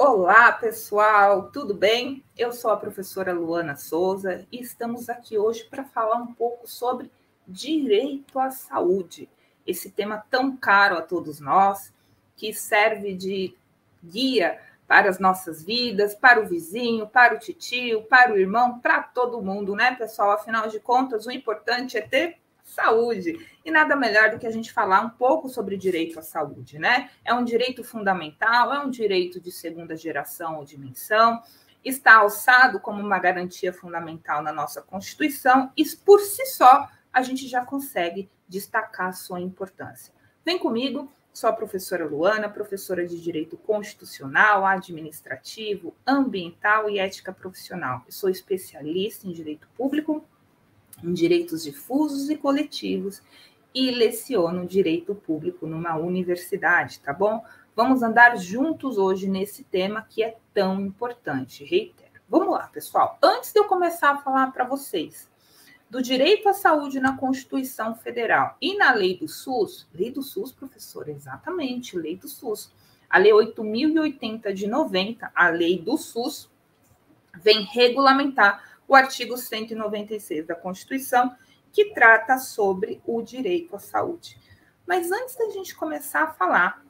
Olá, pessoal, tudo bem? Eu sou a professora Luana Souza e estamos aqui hoje para falar um pouco sobre direito à saúde, esse tema tão caro a todos nós, que serve de guia para as nossas vidas, para o vizinho, para o titio, para o irmão, para todo mundo, né, pessoal? Afinal de contas, o importante é ter saúde. E nada melhor do que a gente falar um pouco sobre direito à saúde, né? É um direito fundamental, é um direito de segunda geração ou dimensão, está alçado como uma garantia fundamental na nossa Constituição e, por si só, a gente já consegue destacar a sua importância. Vem comigo, sou a professora Luana, professora de Direito Constitucional, Administrativo, Ambiental e Ética Profissional. Eu sou especialista em Direito Público, em direitos difusos e coletivos e leciono direito público numa universidade, tá bom? Vamos andar juntos hoje nesse tema que é tão importante, reitero. Vamos lá, pessoal. Antes de eu começar a falar para vocês do direito à saúde na Constituição Federal e na lei do SUS, professora, exatamente, lei do SUS, a lei 8.080 de 90, a lei do SUS, vem regulamentar o artigo 196 da Constituição, que trata sobre o direito à saúde. Mas antes da gente começar a falar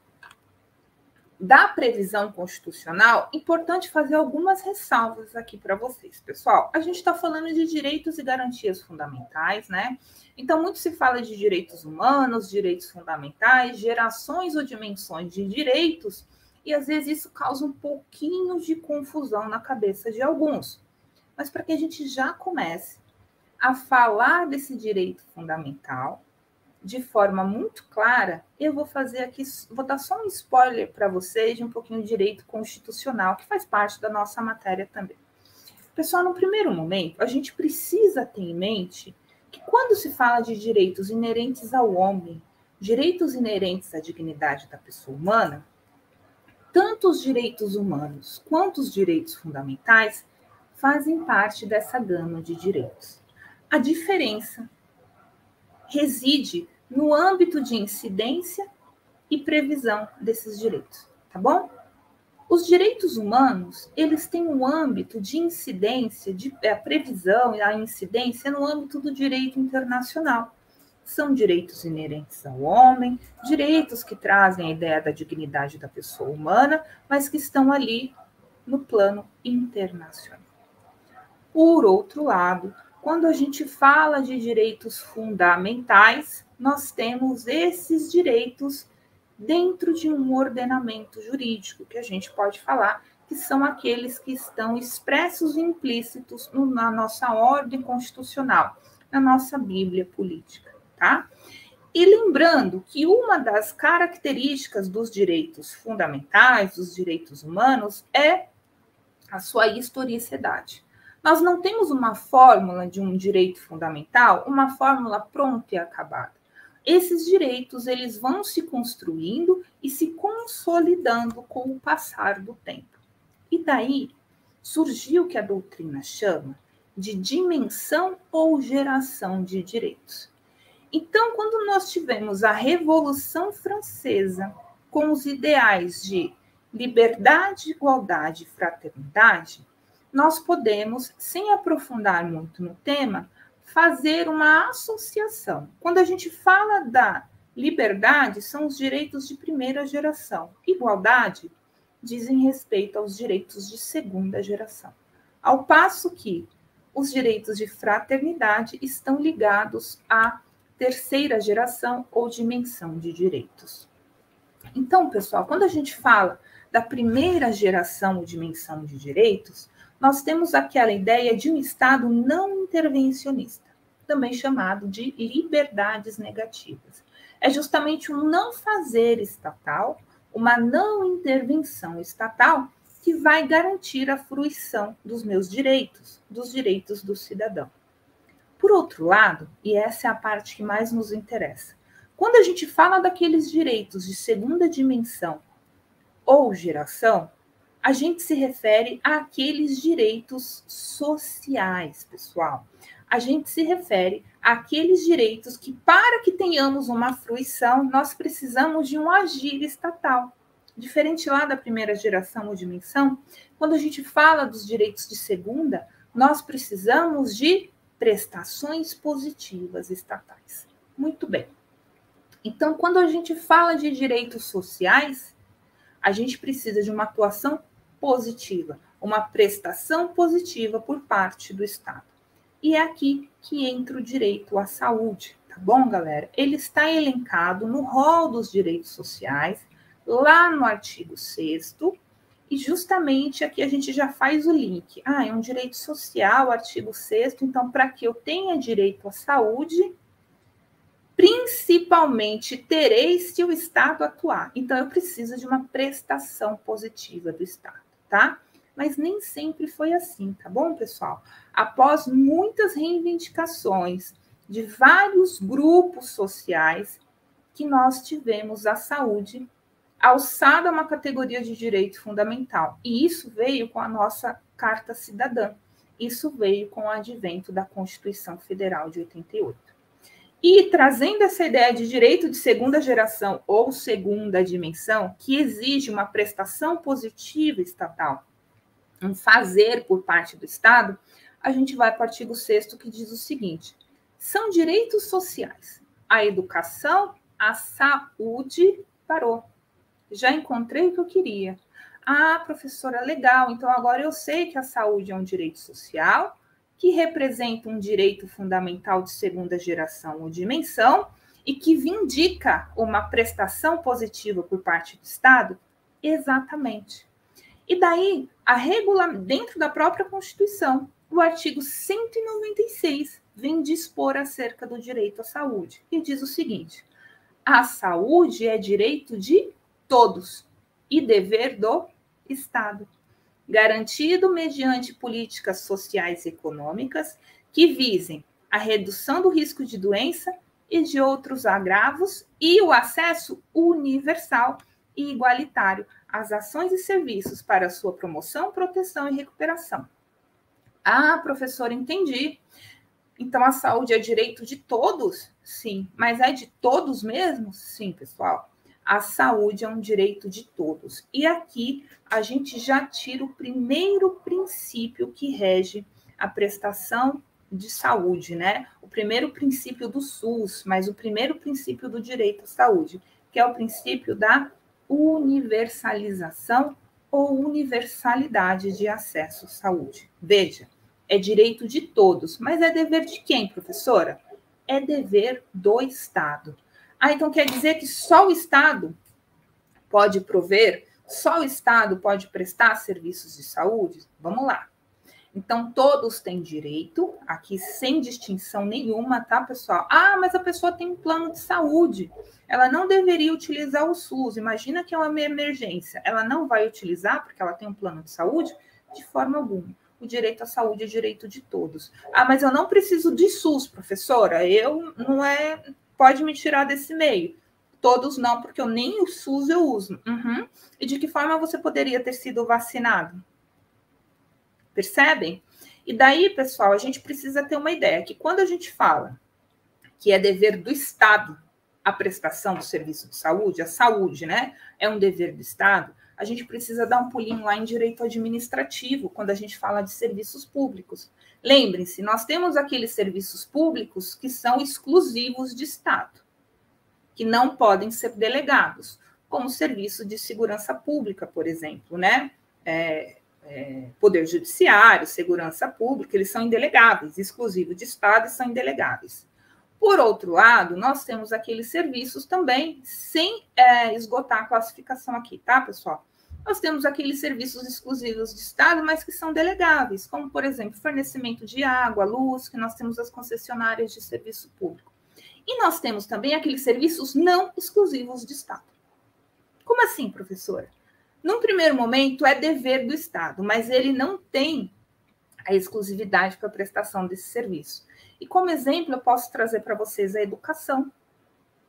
da previsão constitucional, importante fazer algumas ressalvas aqui para vocês, pessoal. A gente está falando de direitos e garantias fundamentais, né? Então, muito se fala de direitos humanos, direitos fundamentais, gerações ou dimensões de direitos, e às vezes isso causa um pouquinho de confusão na cabeça de alguns. Mas para que a gente já comece a falar desse direito fundamental de forma muito clara, eu vou fazer aqui, vou dar só um spoiler para vocês de um pouquinho de direito constitucional, que faz parte da nossa matéria também. Pessoal, no primeiro momento, a gente precisa ter em mente que quando se fala de direitos inerentes ao homem, direitos inerentes à dignidade da pessoa humana, tanto os direitos humanos quanto os direitos fundamentais fazem parte dessa gama de direitos. A diferença reside no âmbito de incidência e previsão desses direitos, tá bom? Os direitos humanos, eles têm um âmbito de incidência, a previsão e a incidência no âmbito do direito internacional. São direitos inerentes ao homem, direitos que trazem a ideia da dignidade da pessoa humana, mas que estão ali no plano internacional. Por outro lado, quando a gente fala de direitos fundamentais, nós temos esses direitos dentro de um ordenamento jurídico, que a gente pode falar que são aqueles que estão expressos e implícitos na nossa ordem constitucional, na nossa Bíblia política, tá? E lembrando que uma das características dos direitos fundamentais, dos direitos humanos, é a sua historicidade. Nós não temos uma fórmula de um direito fundamental, uma fórmula pronta e acabada. Esses direitos, eles vão se construindo e se consolidando com o passar do tempo. E daí surgiu o que a doutrina chama de dimensão ou geração de direitos. Então, quando nós tivemos a Revolução Francesa com os ideais de liberdade, igualdade e fraternidade, nós podemos, sem aprofundar muito no tema, fazer uma associação. Quando a gente fala da liberdade, são os direitos de primeira geração. Igualdade dizem respeito aos direitos de segunda geração. Ao passo que os direitos de fraternidade estão ligados à terceira geração ou dimensão de direitos. Então, pessoal, quando a gente fala da primeira geração ou dimensão de direitos, nós temos aquela ideia de um Estado não intervencionista, também chamado de liberdades negativas. É justamente um não fazer estatal, uma não intervenção estatal, que vai garantir a fruição dos meus direitos, dos direitos do cidadão. Por outro lado, e essa é a parte que mais nos interessa, quando a gente fala daqueles direitos de segunda dimensão ou geração, a gente se refere àqueles direitos sociais, pessoal. A gente se refere àqueles direitos que, para que tenhamos uma fruição, nós precisamos de um agir estatal. Diferente lá da primeira geração ou dimensão, quando a gente fala dos direitos de segunda, nós precisamos de prestações positivas estatais. Muito bem. Então, quando a gente fala de direitos sociais, a gente precisa de uma atuação positiva, uma prestação positiva por parte do Estado. E é aqui que entra o direito à saúde, tá bom, galera? Ele está elencado no rol dos direitos sociais, lá no artigo 6º, e justamente aqui a gente já faz o link. É um direito social, artigo 6º, então para que eu tenha direito à saúde, principalmente terei se o Estado atuar. Então, eu preciso de uma prestação positiva do Estado, tá? Mas nem sempre foi assim, tá bom, pessoal? Após muitas reivindicações de vários grupos sociais, que nós tivemos a saúde alçada a uma categoria de direito fundamental. E isso veio com a nossa Carta Cidadã. Isso veio com o advento da Constituição Federal de 88. E trazendo essa ideia de direito de segunda geração ou segunda dimensão, que exige uma prestação positiva estatal, um fazer por parte do Estado, a gente vai para o artigo 6º, que diz o seguinte: são direitos sociais a educação, a saúde, parou. Já encontrei o que eu queria. Professora, legal, então agora eu sei que a saúde é um direito social, que representa um direito fundamental de segunda geração ou dimensão e que vindica uma prestação positiva por parte do Estado? Exatamente. E daí, dentro da própria Constituição, o artigo 196 vem dispor acerca do direito à saúde e diz o seguinte: a saúde é direito de todos e dever do Estado, garantido mediante políticas sociais e econômicas que visem a redução do risco de doença e de outros agravos e o acesso universal e igualitário às ações e serviços para sua promoção, proteção e recuperação. Professora, entendi. Então, a saúde é direito de todos? Sim. Mas é de todos mesmo? Sim, pessoal. A saúde é um direito de todos. E aqui a gente já tira o primeiro princípio que rege a prestação de saúde, né? O primeiro princípio do SUS, mas o primeiro princípio do direito à saúde, que é o princípio da universalização ou universalidade de acesso à saúde. Veja, é direito de todos, mas é dever de quem, professora? É dever do Estado. Então quer dizer que só o Estado pode prover, só o Estado pode prestar serviços de saúde? Vamos lá. Então, todos têm direito, aqui sem distinção nenhuma, tá, pessoal? Mas a pessoa tem um plano de saúde, ela não deveria utilizar o SUS. Imagina que é uma emergência, ela não vai utilizar porque ela tem um plano de saúde? De forma alguma. O direito à saúde é direito de todos. Mas eu não preciso de SUS, professora, pode me tirar desse meio. Todos não, porque eu nem o SUS eu uso. E de que forma você poderia ter sido vacinado? Percebem? E daí, pessoal, a gente precisa ter uma ideia que quando a gente fala que é dever do Estado a prestação do serviço de saúde, a saúde, né, é um dever do Estado, a gente precisa dar um pulinho lá em direito administrativo, quando a gente fala de serviços públicos. Lembrem-se, nós temos aqueles serviços públicos que são exclusivos de Estado, que não podem ser delegados, como o serviço de segurança pública, por exemplo, né? Poder Judiciário, Segurança Pública, eles são indelegáveis, exclusivos de Estado e são indelegáveis. Por outro lado, nós temos aqueles serviços também, sem esgotar a classificação aqui, tá, pessoal? Nós temos aqueles serviços exclusivos de Estado, mas que são delegáveis, como, por exemplo, fornecimento de água, luz, que nós temos as concessionárias de serviço público. E nós temos também aqueles serviços não exclusivos de Estado. Como assim, professora? Num primeiro momento, é dever do Estado, mas ele não tem a exclusividade para a prestação desse serviço. E como exemplo, eu posso trazer para vocês a educação.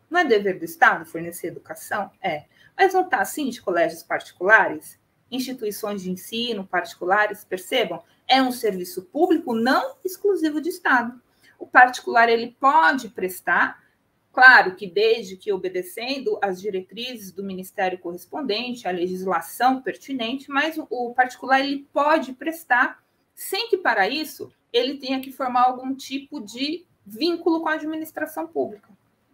Não é dever do Estado fornecer educação? É. Mas não está assim de colégios particulares? Instituições de ensino particulares, percebam? É um serviço público não exclusivo de Estado. O particular, ele pode prestar, claro que desde que obedecendo às diretrizes do Ministério correspondente, à legislação pertinente, mas o particular, ele pode prestar sem que, para isso, ele tenha que formar algum tipo de vínculo com a administração pública.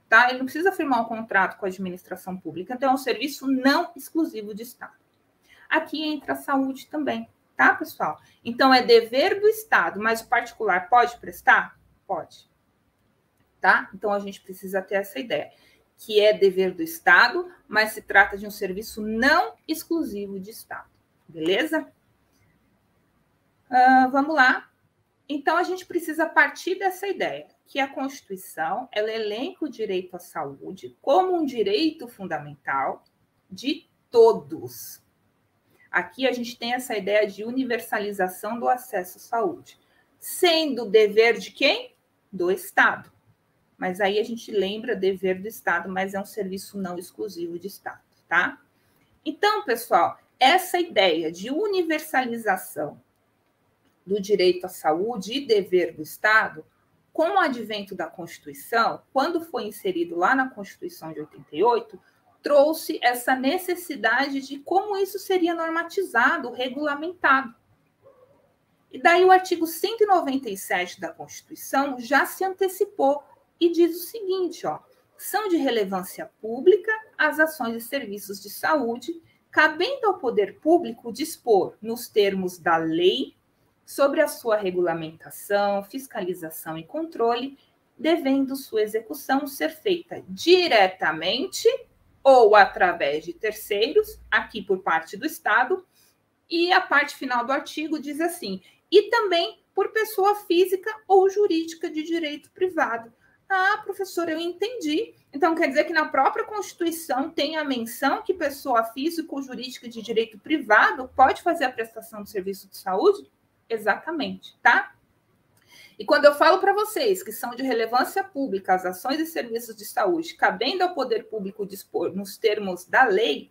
Tá? Ele não precisa firmar um contrato com a administração pública, então é um serviço não exclusivo de Estado. Aqui entra a saúde também, tá, pessoal? Então, é dever do Estado, mas o particular pode prestar? Pode. Tá? Então, a gente precisa ter essa ideia, que é dever do Estado, mas se trata de um serviço não exclusivo de Estado. Beleza? Vamos lá. Então, a gente precisa partir dessa ideia, que a Constituição, ela elenca o direito à saúde como um direito fundamental de todos. Aqui a gente tem essa ideia de universalização do acesso à saúde, sendo dever de quem? Do Estado. Mas aí a gente lembra dever do Estado, mas é um serviço não exclusivo de Estado, tá? Então, pessoal, essa ideia de universalização do direito à saúde e dever do Estado, com o advento da Constituição, quando foi inserido lá na Constituição de 88, trouxe essa necessidade de como isso seria normatizado, regulamentado. E daí o artigo 197 da Constituição já se antecipou e diz o seguinte, ó, são de relevância pública as ações e serviços de saúde, cabendo ao poder público dispor, nos termos da lei, sobre a sua regulamentação, fiscalização e controle, devendo sua execução ser feita diretamente ou através de terceiros, aqui por parte do Estado, e a parte final do artigo diz assim, e também por pessoa física ou jurídica de direito privado. Ah, professora, eu entendi. Então, quer dizer que na própria Constituição tem a menção que pessoa física ou jurídica de direito privado pode fazer a prestação de serviço de saúde? Exatamente, tá? E quando eu falo para vocês que são de relevância pública as ações e serviços de saúde, cabendo ao poder público dispor nos termos da lei,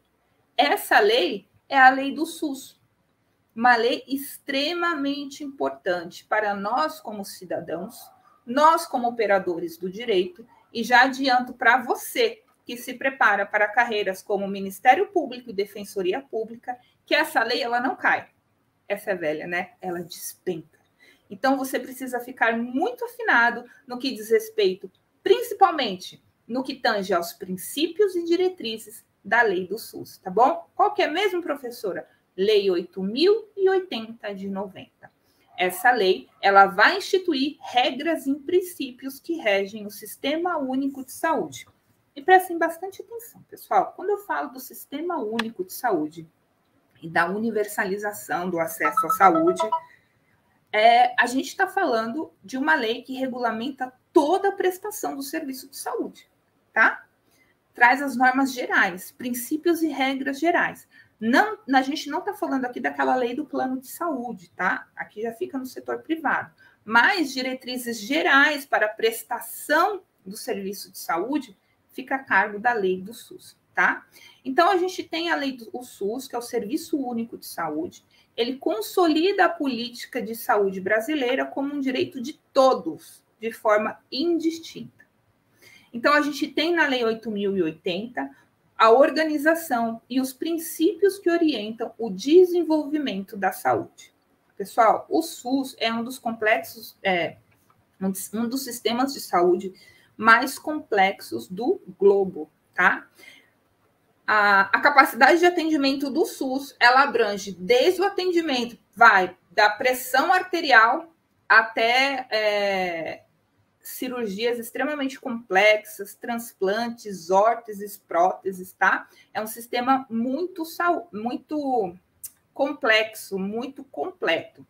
essa lei é a lei do SUS. Uma lei extremamente importante para nós como cidadãos, nós como operadores do direito, e já adianto para você que se prepara para carreiras como Ministério Público e Defensoria Pública, que essa lei ela não cai. Essa é velha, né? Ela despenca. Então, você precisa ficar muito afinado no que diz respeito, principalmente no que tange aos princípios e diretrizes da lei do SUS, tá bom? Qual que é mesmo, professora? Lei 8.080 de 90. Essa lei, ela vai instituir regras e princípios que regem o Sistema Único de Saúde. E prestem bastante atenção, pessoal. Quando eu falo do Sistema Único de Saúde e da universalização do acesso à saúde, a gente está falando de uma lei que regulamenta toda a prestação do serviço de saúde, tá? Traz as normas gerais, princípios e regras gerais. Não, a gente não está falando aqui daquela lei do plano de saúde, tá? Aqui já fica no setor privado. Mas diretrizes gerais para a prestação do serviço de saúde fica a cargo da lei do SUS, tá? Então, a gente tem a lei do SUS, que é o Serviço Único de Saúde. Ele consolida a política de saúde brasileira como um direito de todos, de forma indistinta. Então, a gente tem na Lei 8.080 a organização e os princípios que orientam o desenvolvimento da saúde. Pessoal, o SUS é um dos complexos, um dos sistemas de saúde mais complexos do globo, tá? A capacidade de atendimento do SUS, ela abrange desde o atendimento, da pressão arterial até cirurgias extremamente complexas, transplantes, órteses, próteses, tá? É um sistema muito complexo, muito completo.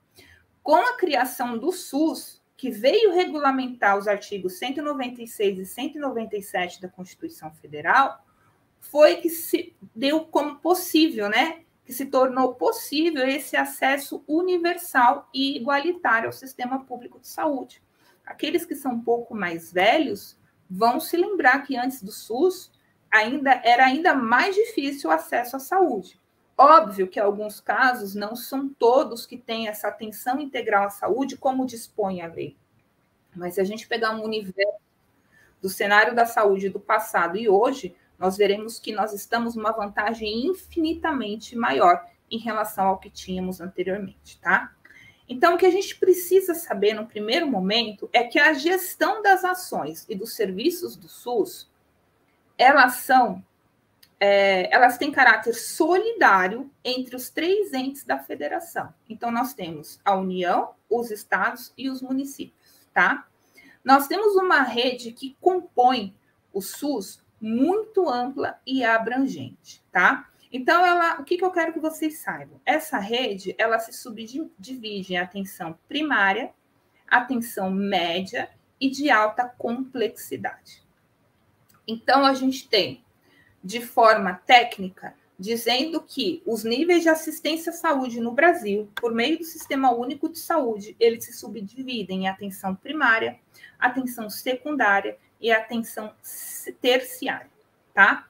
Com a criação do SUS, que veio regulamentar os artigos 196 e 197 da Constituição Federal, foi que se deu como possível, né? Que se tornou possível esse acesso universal e igualitário ao sistema público de saúde. Aqueles que são um pouco mais velhos vão se lembrar que antes do SUS era ainda mais difícil o acesso à saúde. Óbvio que, em alguns casos, não são todos que têm essa atenção integral à saúde, como dispõe a lei. Mas se a gente pegar um universo do cenário da saúde do passado e hoje, nós veremos que nós estamos numa vantagem infinitamente maior em relação ao que tínhamos anteriormente, tá? Então, o que a gente precisa saber no primeiro momento é que a gestão das ações e dos serviços do SUS, elas têm caráter solidário entre os 3 entes da federação. Então, nós temos a União, os estados e os municípios, tá? Nós temos uma rede que compõe o SUS muito ampla e abrangente, tá? Então, o que eu quero que vocês saibam? Essa rede, ela se subdivide em atenção primária, atenção média e de alta complexidade. Então, a gente tem, de forma técnica, dizendo que os níveis de assistência à saúde no Brasil, por meio do Sistema Único de Saúde, eles se subdividem em atenção primária, atenção secundária e atenção terciária, tá?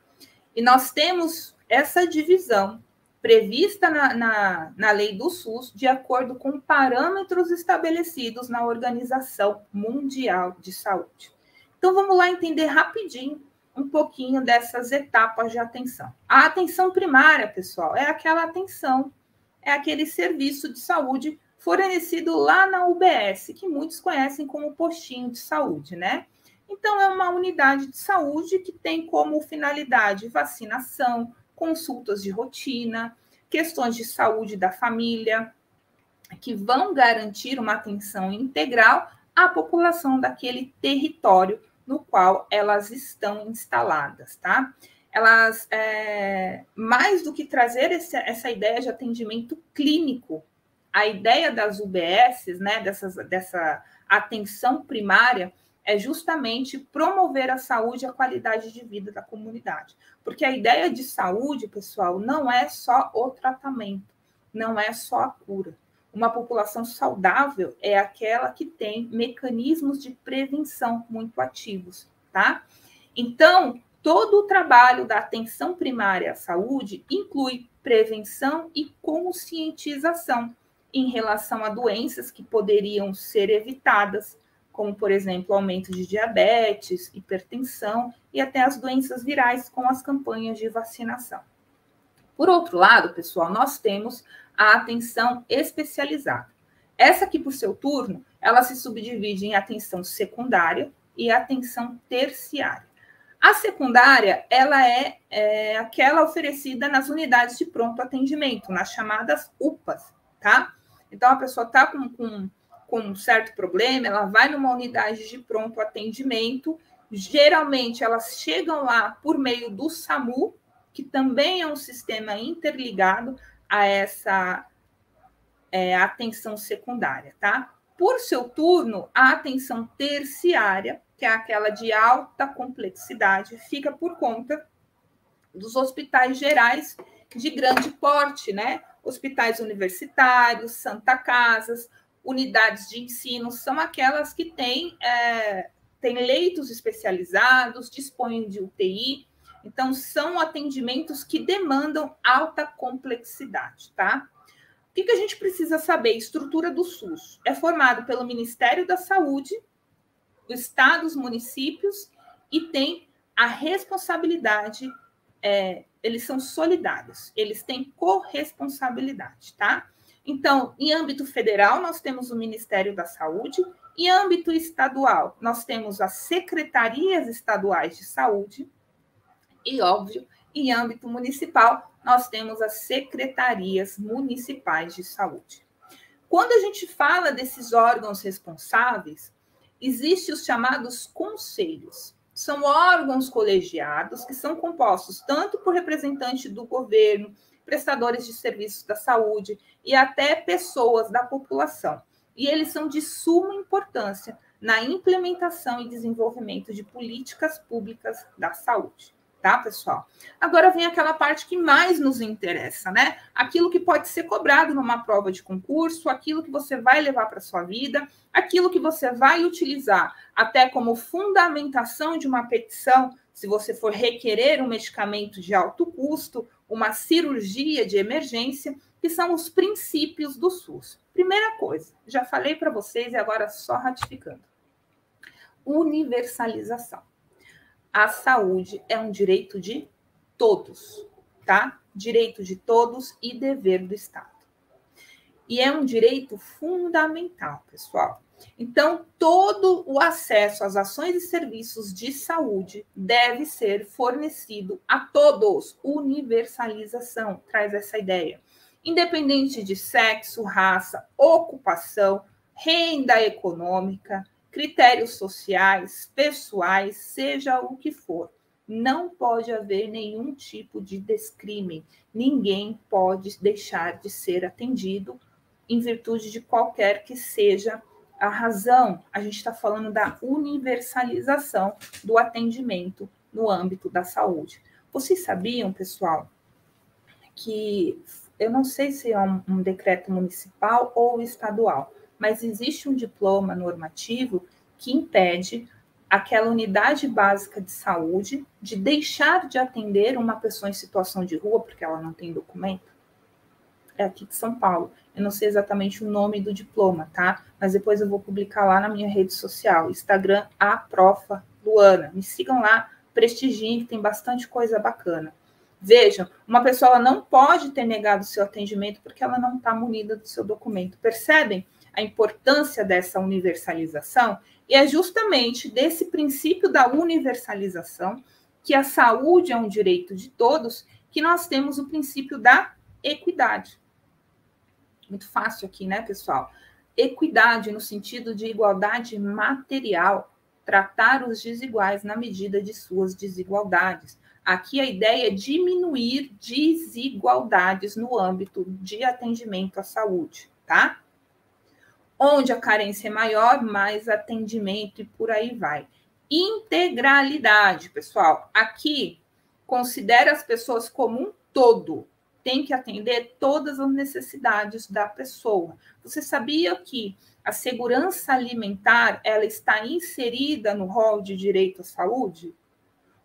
E nós temos essa divisão prevista na lei do SUS de acordo com parâmetros estabelecidos na Organização Mundial de Saúde. Então, vamos lá entender rapidinho um pouquinho dessas etapas de atenção. A atenção primária, pessoal, é aquela atenção, é aquele serviço de saúde fornecido lá na UBS, que muitos conhecem como postinho de saúde, né? Então, é uma unidade de saúde que tem como finalidade vacinação, consultas de rotina, questões de saúde da família, que vão garantir uma atenção integral à população daquele território no qual elas estão instaladas, tá? Elas, mais do que trazer essa ideia de atendimento clínico, a ideia das UBSs, né, dessa atenção primária, é justamente promover a saúde e a qualidade de vida da comunidade. Porque a ideia de saúde, pessoal, não é só o tratamento, não é só a cura. Uma população saudável é aquela que tem mecanismos de prevenção muito ativos, tá? Então, todo o trabalho da atenção primária à saúde inclui prevenção e conscientização em relação a doenças que poderiam ser evitadas, como, por exemplo, aumento de diabetes, hipertensão e até as doenças virais com as campanhas de vacinação. Por outro lado, pessoal, nós temos a atenção especializada. Essa aqui, por seu turno, ela se subdivide em atenção secundária e atenção terciária. A secundária, ela é aquela oferecida nas unidades de pronto atendimento, nas chamadas UPAs, tá? Então, a pessoa está com um certo problema, ela vai numa unidade de pronto atendimento, geralmente elas chegam lá por meio do SAMU, que também é um sistema interligado a essa atenção secundária, tá? Por seu turno, a atenção terciária, que é aquela de alta complexidade, fica por conta dos hospitais gerais de grande porte, né? Hospitais universitários, Santa Casas, unidades de ensino, são aquelas que têm leitos especializados, dispõem de UTI, então são atendimentos que demandam alta complexidade, tá? O que a gente precisa saber? Estrutura do SUS é formado pelo Ministério da Saúde, o Estado, os municípios, e tem a responsabilidade, eles são solidários, eles têm corresponsabilidade, tá? Então, em âmbito federal, nós temos o Ministério da Saúde, em âmbito estadual, nós temos as secretarias estaduais de saúde, e, óbvio, em âmbito municipal, nós temos as secretarias municipais de saúde. Quando a gente fala desses órgãos responsáveis, existem os chamados conselhos. São órgãos colegiados que são compostos tanto por representantes do governo, prestadores de serviços da saúde e até pessoas da população. E eles são de suma importância na implementação e desenvolvimento de políticas públicas da saúde. Tá, pessoal? Agora vem aquela parte que mais nos interessa, né? Aquilo que pode ser cobrado numa prova de concurso, aquilo que você vai levar para a sua vida, aquilo que você vai utilizar até como fundamentação de uma petição, se você for requerer um medicamento de alto custo, uma cirurgia de emergência, que são os princípios do SUS. Primeira coisa, já falei para vocês e agora só ratificando. Universalização. A saúde é um direito de todos, tá? Direito de todos e dever do Estado. E é um direito fundamental, pessoal. Então, todo o acesso às ações e serviços de saúde deve ser fornecido a todos. Universalização traz essa ideia. Independente de sexo, raça, ocupação, renda econômica, critérios sociais, pessoais, seja o que for. Não pode haver nenhum tipo de descrime. Ninguém pode deixar de ser atendido em virtude de qualquer que seja a razão. A gente está falando da universalização do atendimento no âmbito da saúde. Vocês sabiam, pessoal, que eu não sei se é um decreto municipal ou estadual, mas existe um diploma normativo que impede aquela unidade básica de saúde de deixar de atender uma pessoa em situação de rua porque ela não tem documento? É aqui de São Paulo. Eu não sei exatamente o nome do diploma, tá? Mas depois eu vou publicar lá na minha rede social, Instagram, @profa Luana. Me sigam lá, prestigiem, que tem bastante coisa bacana. Vejam, uma pessoa ela não pode ter negado o seu atendimento porque ela não está munida do seu documento. Percebem a importância dessa universalização? E é justamente desse princípio da universalização, que a saúde é um direito de todos, que nós temos o princípio da equidade. Muito fácil aqui, né, pessoal? Equidade no sentido de igualdade material, tratar os desiguais na medida de suas desigualdades. Aqui a ideia é diminuir desigualdades no âmbito de atendimento à saúde, tá? Onde a carência é maior, mais atendimento e por aí vai. Integralidade, pessoal. Aqui, considera as pessoas como um todo. Tem que atender todas as necessidades da pessoa. Você sabia que a segurança alimentar ela está inserida no rol de direito à saúde?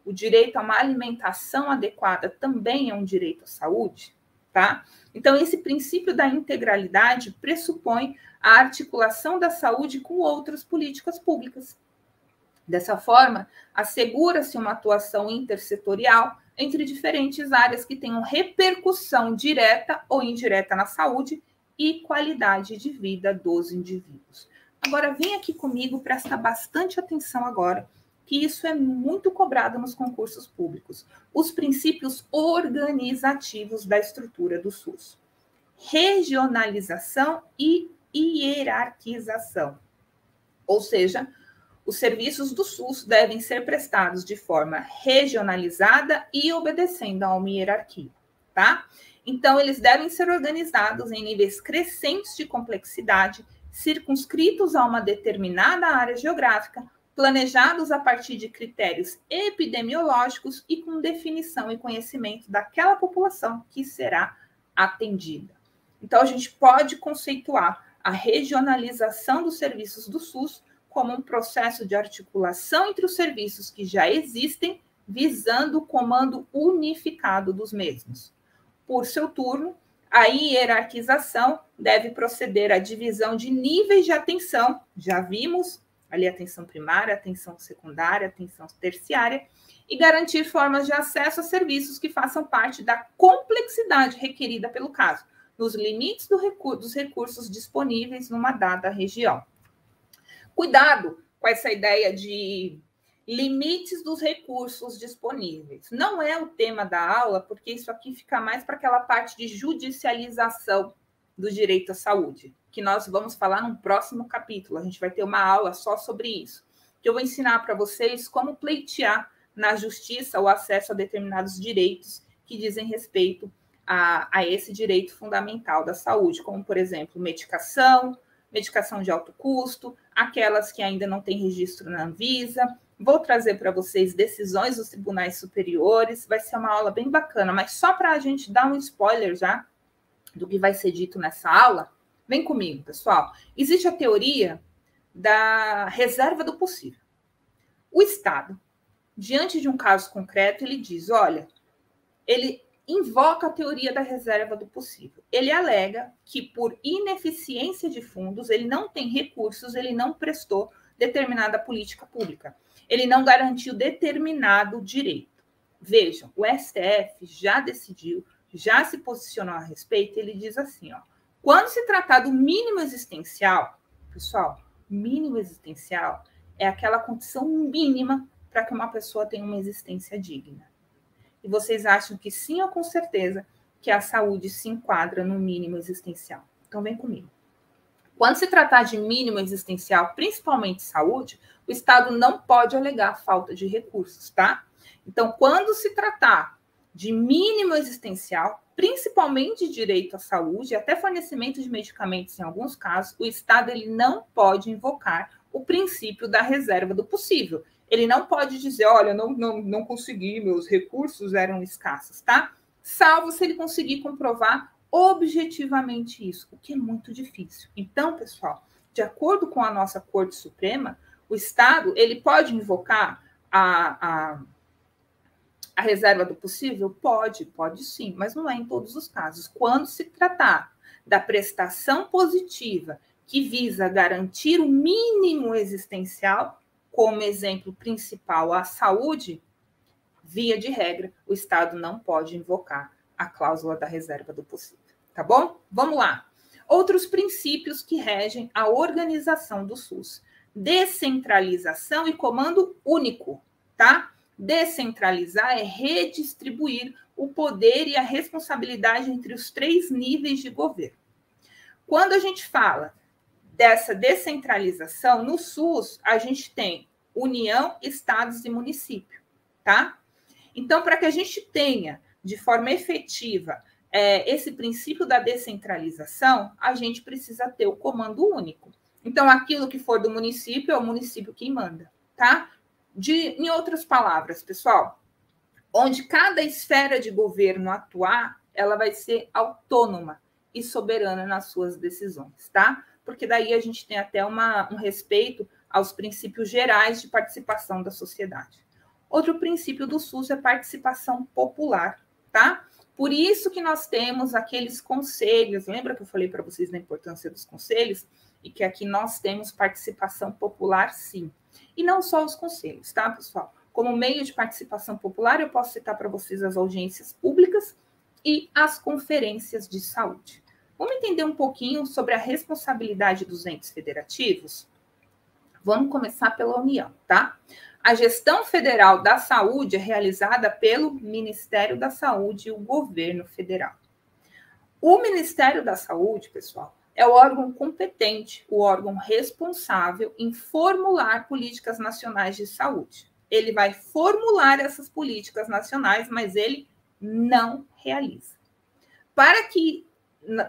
O direito a uma alimentação adequada também é um direito à saúde, tá? Então, esse princípio da integralidade pressupõe a articulação da saúde com outras políticas públicas. Dessa forma, assegura-se uma atuação intersetorial entre diferentes áreas que tenham repercussão direta ou indireta na saúde e qualidade de vida dos indivíduos. Agora, vem aqui comigo, presta bastante atenção agora, que isso é muito cobrado nos concursos públicos. Os princípios organizativos da estrutura do SUS. Regionalização e hierarquização. Ou seja, os serviços do SUS devem ser prestados de forma regionalizada e obedecendo a uma hierarquia, tá? Então, eles devem ser organizados em níveis crescentes de complexidade, circunscritos a uma determinada área geográfica, planejados a partir de critérios epidemiológicos e com definição e conhecimento daquela população que será atendida. Então, a gente pode conceituar a regionalização dos serviços do SUS como um processo de articulação entre os serviços que já existem, visando o comando unificado dos mesmos. Por seu turno, a hierarquização deve proceder à divisão de níveis de atenção, já vimos ali atenção primária, atenção secundária, atenção terciária, e garantir formas de acesso a serviços que façam parte da complexidade requerida pelo caso, nos limites dos recursos disponíveis numa dada região. Cuidado com essa ideia de limites dos recursos disponíveis. Não é o tema da aula, porque isso aqui fica mais para aquela parte de judicialização do direito à saúde, que nós vamos falar num próximo capítulo. A gente vai ter uma aula só sobre isso, que eu vou ensinar para vocês como pleitear na justiça o acesso a determinados direitos que dizem respeito a esse direito fundamental da saúde, como, por exemplo, medicação de alto custo, aquelas que ainda não têm registro na Anvisa. Vou trazer para vocês decisões dos tribunais superiores. Vai ser uma aula bem bacana, mas só para a gente dar um spoiler já do que vai ser dito nessa aula, vem comigo, pessoal. Existe a teoria da reserva do possível. O Estado, diante de um caso concreto, ele diz, olha, ele invoca a teoria da reserva do possível. Ele alega que, por ineficiência de fundos, ele não tem recursos, ele não prestou determinada política pública. Ele não garantiu determinado direito. Vejam, o STF já decidiu, já se posicionou a respeito, ele diz assim, ó, quando se tratar do mínimo existencial, pessoal, mínimo existencial é aquela condição mínima para que uma pessoa tenha uma existência digna. E vocês acham que sim ou com certeza que a saúde se enquadra no mínimo existencial? Então vem comigo. Quando se tratar de mínimo existencial, principalmente saúde, o Estado não pode alegar falta de recursos, tá? Então, quando se tratar de mínimo existencial, principalmente direito à saúde, até fornecimento de medicamentos em alguns casos, o Estado ele não pode invocar o princípio da reserva do possível. Ele não pode dizer, olha, não consegui, meus recursos eram escassos, tá? Salvo se ele conseguir comprovar objetivamente isso, o que é muito difícil. Então, pessoal, de acordo com a nossa Corte Suprema, o Estado ele pode invocar a reserva do possível? Pode sim, mas não é em todos os casos. Quando se tratar da prestação positiva que visa garantir o mínimo existencial, como exemplo principal a saúde, via de regra, o Estado não pode invocar a cláusula da reserva do possível. Tá bom? Vamos lá. Outros princípios que regem a organização do SUS. Descentralização e comando único, tá? Descentralizar é redistribuir o poder e a responsabilidade entre os 3 níveis de governo. Quando a gente fala dessa descentralização, no SUS, a gente tem União, estados e município, tá? Então, para que a gente tenha, de forma efetiva, esse princípio da descentralização, a gente precisa ter o comando único. Então, aquilo que for do município, é o município quem manda, tá? Em outras palavras, pessoal, onde cada esfera de governo atuar, ela vai ser autônoma e soberana nas suas decisões, tá? Porque daí a gente tem até um respeito aos princípios gerais de participação da sociedade. Outro princípio do SUS é participação popular, tá? Por isso que nós temos aqueles conselhos, lembra que eu falei para vocês da importância dos conselhos? E que aqui nós temos participação popular, sim. E não só os conselhos, tá, pessoal? Como meio de participação popular, eu posso citar para vocês as audiências públicas e as conferências de saúde. Vamos entender um pouquinho sobre a responsabilidade dos entes federativos? Vamos começar pela União, tá? A gestão federal da saúde é realizada pelo Ministério da Saúde e o governo federal. O Ministério da Saúde, pessoal, é o órgão competente, o órgão responsável em formular políticas nacionais de saúde. Ele vai formular essas políticas nacionais, mas ele não realiza. Para que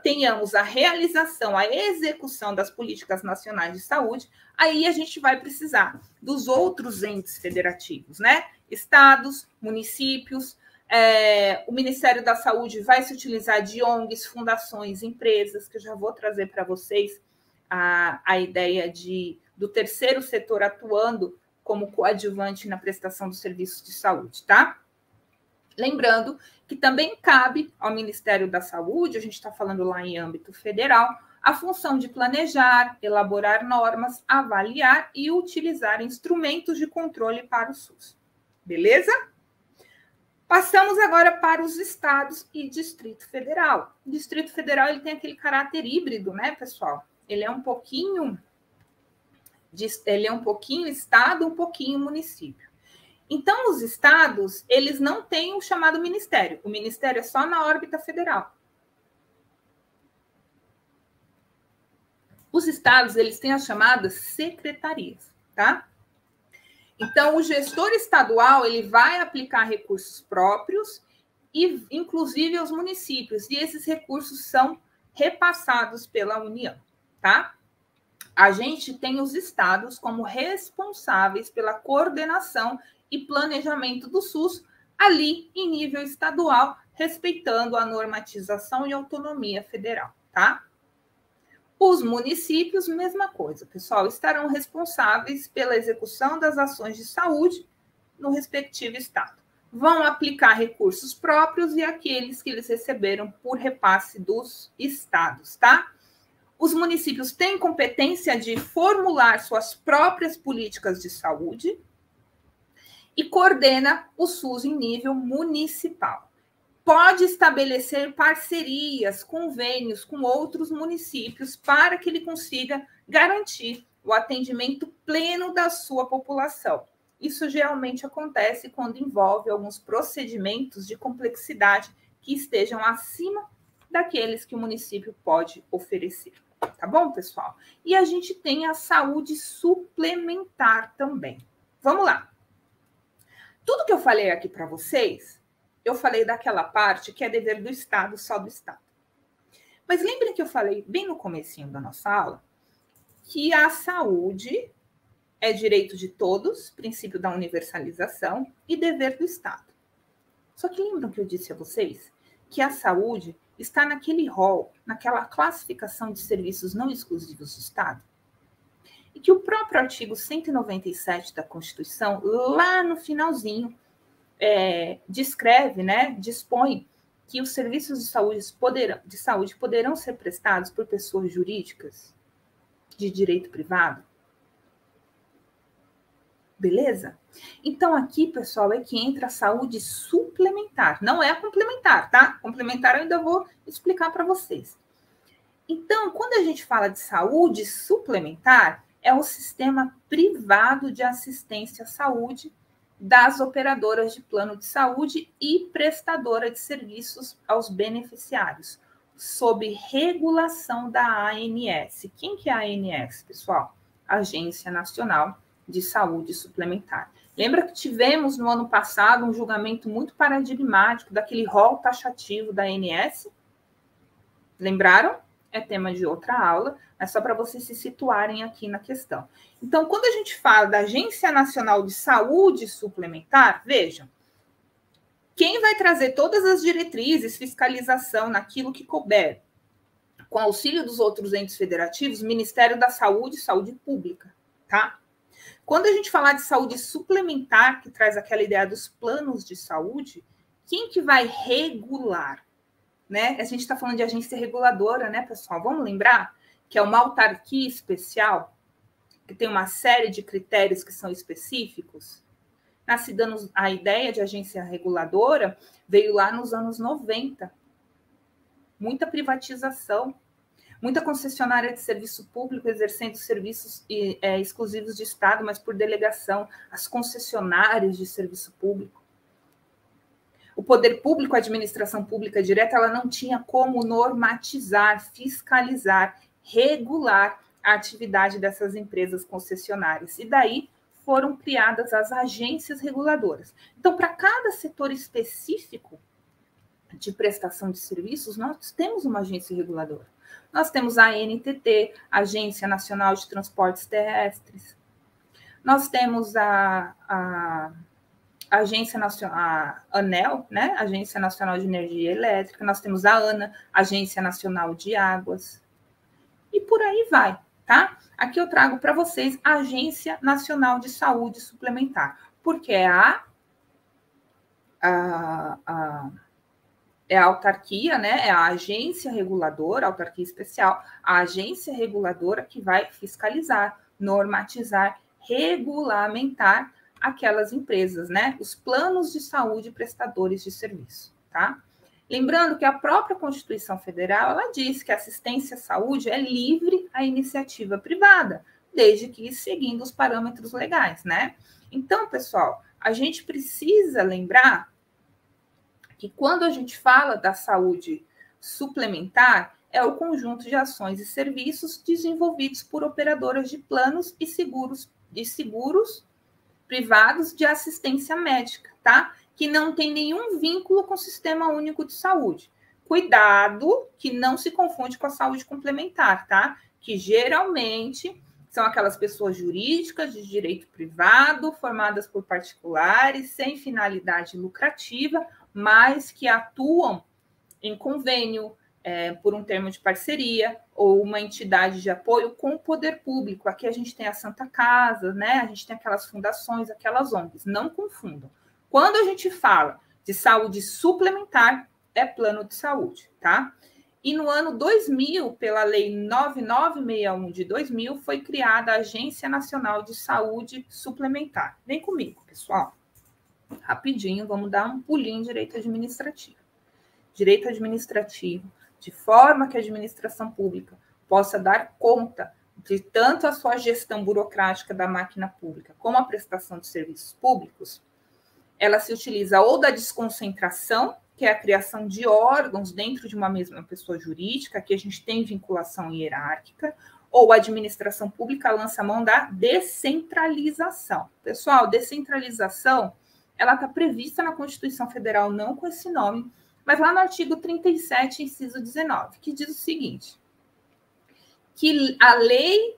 tenhamos a realização, a execução das políticas nacionais de saúde, aí a gente vai precisar dos outros entes federativos, né? Estados, municípios, o Ministério da Saúde vai se utilizar de ONGs, fundações, empresas, que eu já vou trazer para vocês a ideia do terceiro setor atuando como coadjuvante na prestação dos serviços de saúde, tá? Lembrando que também cabe ao Ministério da Saúde, a gente está falando lá em âmbito federal, a função de planejar, elaborar normas, avaliar e utilizar instrumentos de controle para o SUS. Beleza? Passamos agora para os estados e Distrito Federal. O Distrito Federal ele tem aquele caráter híbrido, né, pessoal? Ele é um pouquinho estado, um pouquinho município. Então, os estados, eles não têm o chamado ministério. O ministério é só na órbita federal. Os estados, eles têm as chamadas secretarias, tá? Então, o gestor estadual, ele vai aplicar recursos próprios e, inclusive, aos municípios. E esses recursos são repassados pela União, tá? A gente tem os estados como responsáveis pela coordenação e planejamento do SUS ali em nível estadual, respeitando a normatização e autonomia federal, tá? Os municípios, mesma coisa, pessoal, estarão responsáveis pela execução das ações de saúde no respectivo estado. Vão aplicar recursos próprios e aqueles que eles receberam por repasse dos estados, tá? Os municípios têm competência de formular suas próprias políticas de saúde e coordena o SUS em nível municipal. Pode estabelecer parcerias, convênios com outros municípios para que ele consiga garantir o atendimento pleno da sua população. Isso geralmente acontece quando envolve alguns procedimentos de complexidade que estejam acima daqueles que o município pode oferecer. Tá bom, pessoal? E a gente tem a saúde suplementar também. Vamos lá. Tudo que eu falei aqui para vocês, eu falei daquela parte que é dever do Estado, só do Estado. Mas lembrem que eu falei bem no comecinho da nossa aula que a saúde é direito de todos, princípio da universalização e dever do Estado. Só que lembram que eu disse a vocês que a saúde está naquele rol, naquela classificação de serviços não exclusivos do Estado? E que o próprio artigo 197 da Constituição, lá no finalzinho, descreve, né, dispõe que os serviços de saúde poderão ser prestados por pessoas jurídicas de direito privado. Beleza? Então, aqui, pessoal, é que entra a saúde suplementar. Não é a complementar, tá? Complementar eu ainda vou explicar para vocês. Então, quando a gente fala de saúde suplementar, é o sistema privado de assistência à saúde das operadoras de plano de saúde e prestadora de serviços aos beneficiários, sob regulação da ANS. Quem que é a ANS, pessoal? Agência Nacional de Saúde Suplementar. Lembra que tivemos no ano passado um julgamento muito paradigmático daquele rol taxativo da ANS? Lembraram? É tema de outra aula, mas só para vocês se situarem aqui na questão. Então, quando a gente fala da Agência Nacional de Saúde Suplementar, vejam, quem vai trazer todas as diretrizes, fiscalização naquilo que couber, com auxílio dos outros entes federativos, Ministério da Saúde e Saúde Pública, tá? Quando a gente falar de saúde suplementar, que traz aquela ideia dos planos de saúde, quem que vai regular? Né? A gente está falando de agência reguladora, né, pessoal? Vamos lembrar que é uma autarquia especial, que tem uma série de critérios que são específicos. Se dando a ideia de agência reguladora, veio lá nos anos 90. Muita privatização, muita concessionária de serviço público exercendo serviços exclusivos de Estado, mas por delegação, as concessionárias de serviço público. O poder público, a administração pública direta, ela não tinha como normatizar, fiscalizar, regular a atividade dessas empresas concessionárias. E daí foram criadas as agências reguladoras. Então, para cada setor específico de prestação de serviços, nós temos uma agência reguladora. Nós temos a ANTT, Agência Nacional de Transportes Terrestres. Nós temos a Agência Nacional, a ANEEL, né? Agência Nacional de Energia Elétrica, nós temos a ANA, Agência Nacional de Águas, e por aí vai, tá? Aqui eu trago para vocês a Agência Nacional de Saúde Suplementar, porque é a autarquia, né? É a agência reguladora, a autarquia especial, a agência reguladora que vai fiscalizar, normatizar, regulamentar aquelas empresas, né? Os planos de saúde prestadores de serviço, tá? Lembrando que a própria Constituição Federal, ela diz que a assistência à saúde é livre à iniciativa privada, desde que seguindo os parâmetros legais, né? Então, pessoal, a gente precisa lembrar que quando a gente fala da saúde suplementar, é o conjunto de ações e serviços desenvolvidos por operadoras de planos e seguros privados de assistência médica, tá? Que não tem nenhum vínculo com o Sistema Único de Saúde. Cuidado que não se confunde com a saúde complementar, tá? Que geralmente são aquelas pessoas jurídicas de direito privado, formadas por particulares, sem finalidade lucrativa, mas que atuam em convênio, por um termo de parceria, ou uma entidade de apoio com o poder público. Aqui a gente tem a Santa Casa, né? A gente tem aquelas fundações, aquelas ONGs. Não confundam. Quando a gente fala de saúde suplementar, é plano de saúde, tá? E no ano 2000, pela Lei 9961 de 2000, foi criada a Agência Nacional de Saúde Suplementar. Vem comigo, pessoal. Rapidinho, vamos dar um pulinho em direito administrativo. Direito administrativo, de forma que a administração pública possa dar conta de tanto a sua gestão burocrática da máquina pública como a prestação de serviços públicos, ela se utiliza ou da desconcentração, que é a criação de órgãos dentro de uma mesma pessoa jurídica, que a gente tem vinculação hierárquica, ou a administração pública lança a mão da descentralização. Pessoal, descentralização, ela está prevista na Constituição Federal, não com esse nome, mas lá no artigo 37, inciso 19, que diz o seguinte, que a lei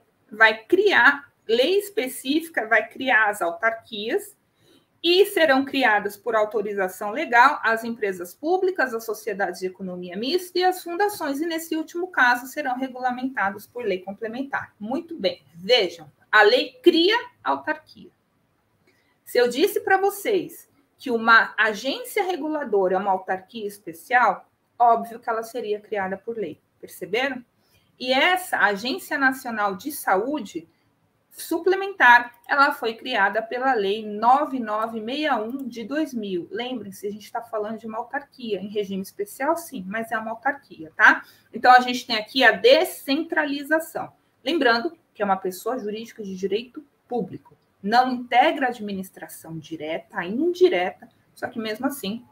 específica vai criar as autarquias e serão criadas por autorização legal as empresas públicas, as sociedades de economia mista e as fundações, e nesse último caso serão regulamentados por lei complementar. Muito bem, vejam, a lei cria autarquia. Se eu disse para vocês que uma agência reguladora é uma autarquia especial, óbvio que ela seria criada por lei, perceberam? E essa Agência Nacional de Saúde Suplementar, ela foi criada pela Lei 9961 de 2000. Lembrem-se, a gente está falando de uma autarquia, em regime especial, sim, mas é uma autarquia, tá? Então, a gente tem aqui a descentralização. Lembrando que é uma pessoa jurídica de direito público. Não integra a administração direta, a indireta, só que mesmo assim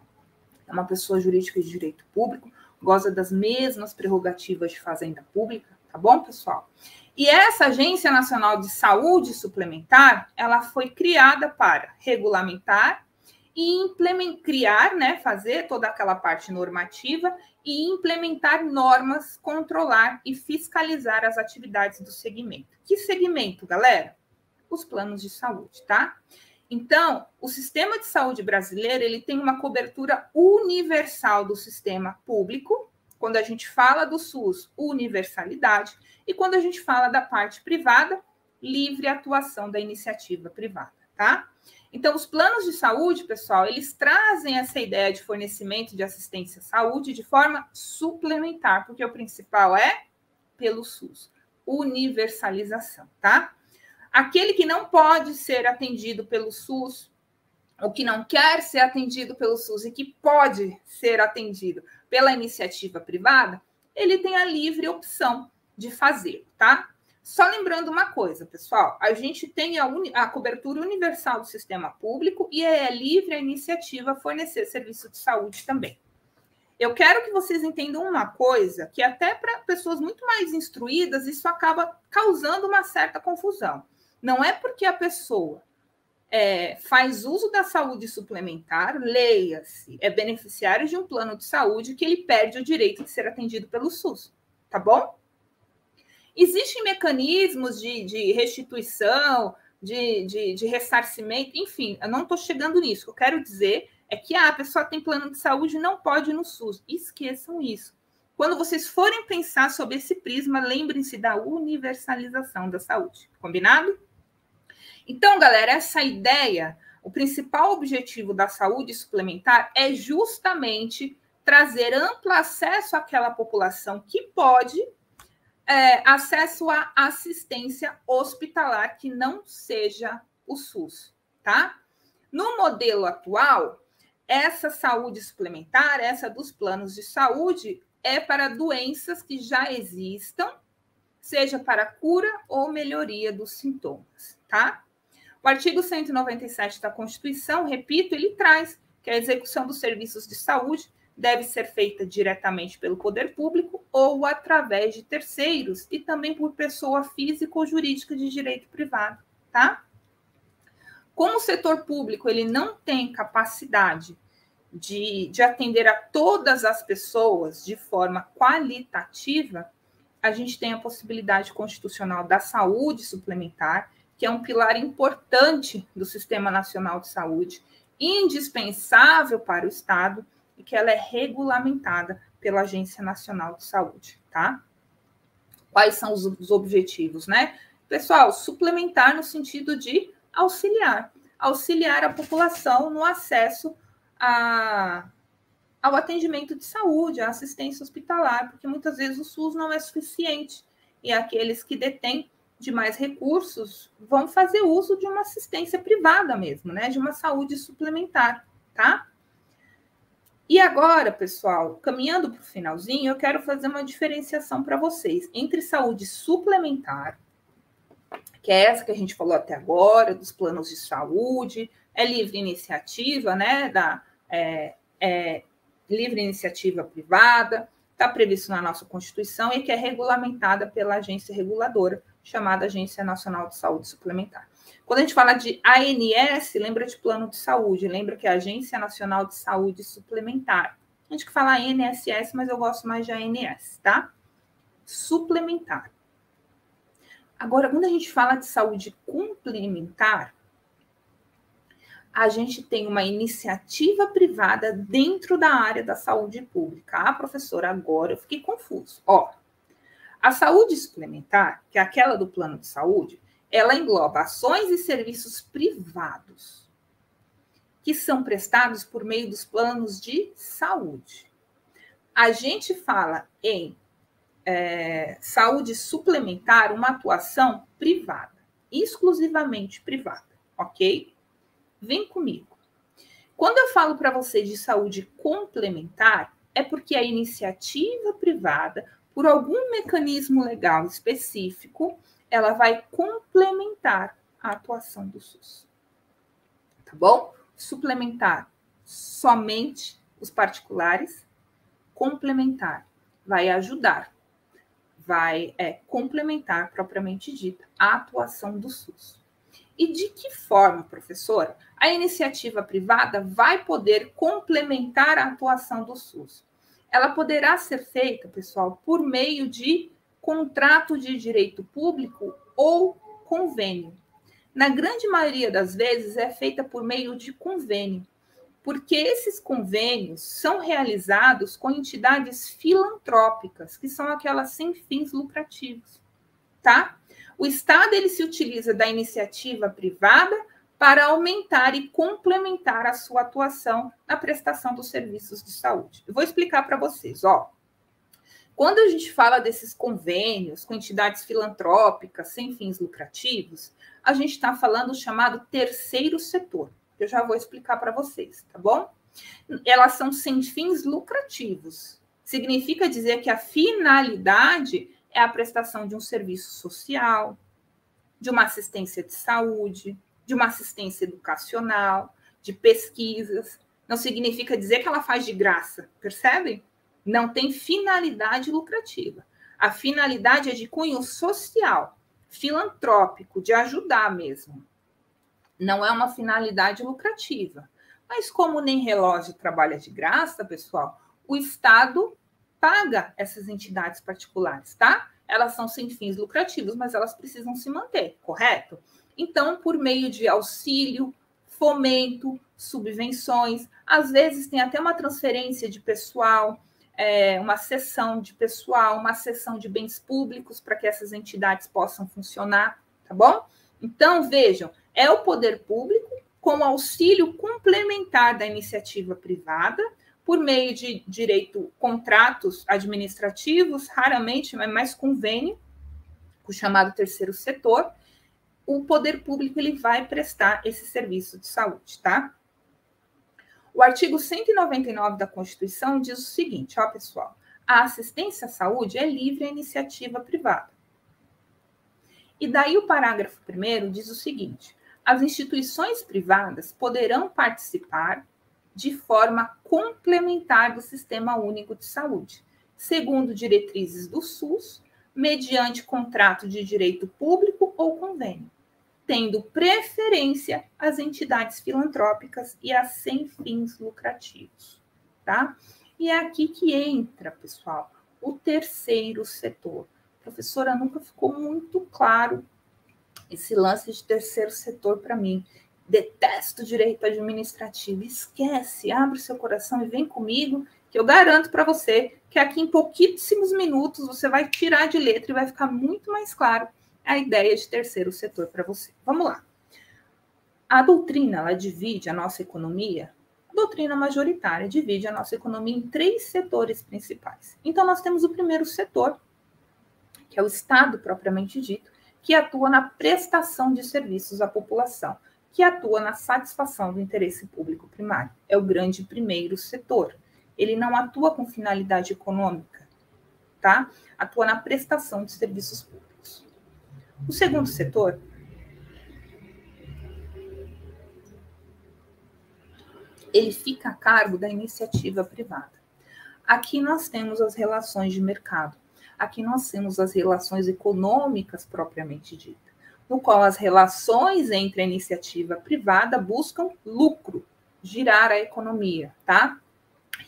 é uma pessoa jurídica de direito público, goza das mesmas prerrogativas de fazenda pública, tá bom, pessoal? E essa Agência Nacional de Saúde Suplementar, ela foi criada para regulamentar e criar, né, fazer toda aquela parte normativa e implementar normas, controlar e fiscalizar as atividades do segmento. Que segmento, galera? Os planos de saúde, tá? Então, o sistema de saúde brasileiro, ele tem uma cobertura universal do sistema público. Quando a gente fala do SUS, universalidade, e quando a gente fala da parte privada, livre atuação da iniciativa privada, tá? Então, os planos de saúde, pessoal, eles trazem essa ideia de fornecimento de assistência à saúde de forma suplementar, porque o principal é pelo SUS, universalização, tá? Aquele que não pode ser atendido pelo SUS, ou que não quer ser atendido pelo SUS e que pode ser atendido pela iniciativa privada, ele tem a livre opção de fazer, tá? Só lembrando uma coisa, pessoal, a gente tem a cobertura universal do sistema público e é livre a iniciativa fornecer serviço de saúde também. Eu quero que vocês entendam uma coisa, que até para pessoas muito mais instruídas, isso acaba causando uma certa confusão. Não é porque a pessoa faz uso da saúde suplementar, leia-se, é beneficiário de um plano de saúde, que ele perde o direito de ser atendido pelo SUS, tá bom? Existem mecanismos de restituição, de ressarcimento, enfim, eu não estou chegando nisso. O que eu quero dizer é que a pessoa tem plano de saúde e não pode ir no SUS. Esqueçam isso. Quando vocês forem pensar sobre esse prisma, lembrem-se da universalização da saúde. Combinado? Então, galera, essa ideia, o principal objetivo da saúde suplementar é justamente trazer amplo acesso àquela população que pode acesso à assistência hospitalar que não seja o SUS, tá? No modelo atual, essa saúde suplementar, essa dos planos de saúde, é para doenças que já existam, seja para cura ou melhoria dos sintomas, tá? O artigo 197 da Constituição, repito, ele traz que a execução dos serviços de saúde deve ser feita diretamente pelo poder público ou através de terceiros e também por pessoa física ou jurídica de direito privado, tá? Como o setor público ele não tem capacidade de atender a todas as pessoas de forma qualitativa, a gente tem a possibilidade constitucional da saúde suplementar, que é um pilar importante do Sistema Nacional de Saúde, indispensável para o Estado e que ela é regulamentada pela Agência Nacional de Saúde, tá? Quais são os objetivos, né? Pessoal, suplementar no sentido de auxiliar a população no acesso ao atendimento de saúde, à assistência hospitalar, porque muitas vezes o SUS não é suficiente e aqueles que detêm de mais recursos vão fazer uso de uma assistência privada mesmo, né? De uma saúde suplementar, tá? E agora, pessoal, caminhando para o finalzinho, eu quero fazer uma diferenciação para vocês entre saúde suplementar, que é essa que a gente falou até agora, dos planos de saúde, é livre iniciativa, né? Livre iniciativa privada, está previsto na nossa Constituição e que é regulamentada pela agência reguladora, chamada Agência Nacional de Saúde Suplementar. Quando a gente fala de ANS, lembra de plano de saúde, lembra que é a Agência Nacional de Saúde Suplementar. A gente que fala ANSS, mas eu gosto mais de ANS, tá? Suplementar. Agora, quando a gente fala de saúde complementar, a gente tem uma iniciativa privada dentro da área da saúde pública. Ah, professora, agora eu fiquei confuso. Ó, a saúde suplementar, que é aquela do plano de saúde, ela engloba ações e serviços privados que são prestados por meio dos planos de saúde. A gente fala em saúde suplementar, uma atuação privada, exclusivamente privada, ok? Vem comigo. Quando eu falo para vocês de saúde complementar, é porque a iniciativa privada, por algum mecanismo legal específico, ela vai complementar a atuação do SUS. Tá bom? Suplementar somente os particulares, complementar vai ajudar, vai complementar, propriamente dita, a atuação do SUS. E de que forma, professora, a iniciativa privada vai poder complementar a atuação do SUS? Ela poderá ser feita, pessoal, por meio de contrato de direito público ou convênio. Na grande maioria das vezes é feita por meio de convênio, porque esses convênios são realizados com entidades filantrópicas, que são aquelas sem fins lucrativos, tá? O Estado ele se utiliza da iniciativa privada para aumentar e complementar a sua atuação na prestação dos serviços de saúde. Eu vou explicar para vocês, ó. Quando a gente fala desses convênios com entidades filantrópicas sem fins lucrativos, a gente está falando do chamado terceiro setor. Eu já vou explicar para vocês, tá bom? Elas são sem fins lucrativos. Significa dizer que a finalidade é a prestação de um serviço social, de uma assistência de saúde, de uma assistência educacional, de pesquisas. Não significa dizer que ela faz de graça, percebem? Não tem finalidade lucrativa. A finalidade é de cunho social, filantrópico, de ajudar mesmo. Não é uma finalidade lucrativa. Mas como nem relógio trabalha de graça, pessoal, o Estado paga essas entidades particulares, tá? Elas são sem fins lucrativos, mas elas precisam se manter, correto? Então, por meio de auxílio, fomento, subvenções, às vezes tem até uma transferência de pessoal, uma cessão de pessoal, uma cessão de bens públicos para que essas entidades possam funcionar, tá bom? Então, vejam, é o poder público com auxílio complementar da iniciativa privada, por meio de contratos administrativos, raramente, mas mais convênio, o chamado terceiro setor, o poder público ele vai prestar esse serviço de saúde, tá? O artigo 199 da Constituição diz o seguinte, ó, pessoal, a assistência à saúde é livre à iniciativa privada. E daí o parágrafo 1º diz o seguinte, as instituições privadas poderão participar de forma complementar do Sistema Único de Saúde, segundo diretrizes do SUS, mediante contrato de direito público ou convênio, tendo preferência às entidades filantrópicas e às sem fins lucrativos, tá? E é aqui que entra, pessoal, o terceiro setor. Professora, nunca ficou muito claro esse lance de terceiro setor para mim. Detesto direito administrativo. Esquece, abre seu coração e vem comigo, que eu garanto para você que aqui em pouquíssimos minutos você vai tirar de letra e vai ficar muito mais claro a ideia de terceiro setor para você. Vamos lá. A doutrina, ela divide a nossa economia, a doutrina majoritária divide a nossa economia em 3 setores principais. Então, nós temos o primeiro setor, que é o Estado propriamente dito, que atua na prestação de serviços à população, que atua na satisfação do interesse público primário. É o grande primeiro setor. Ele não atua com finalidade econômica, tá? Atua na prestação de serviços públicos. O segundo setor ele fica a cargo da iniciativa privada. Aqui nós temos as relações de mercado. Aqui nós temos as relações econômicas propriamente ditas, no qual as relações entre a iniciativa privada buscam lucro, girar a economia, tá?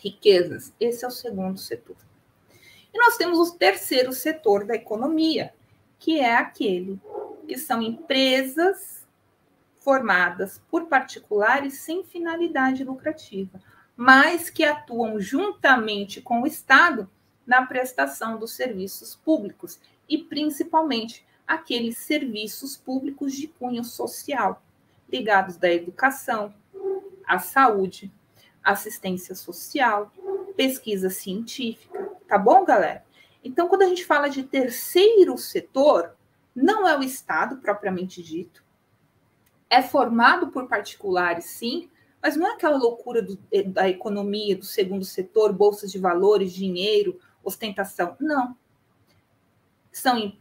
Riquezas. Esse é o segundo setor. E nós temos o terceiro setor da economia, que é aquele que são empresas formadas por particulares sem finalidade lucrativa, mas que atuam juntamente com o Estado na prestação dos serviços públicos e, principalmente, aqueles serviços públicos de cunho social, ligados à educação, à saúde, assistência social, pesquisa científica. Tá bom, galera? Então, quando a gente fala de terceiro setor, não é o Estado propriamente dito, é formado por particulares, sim, mas não é aquela loucura da economia, do segundo setor, bolsas de valores, dinheiro, ostentação. Não.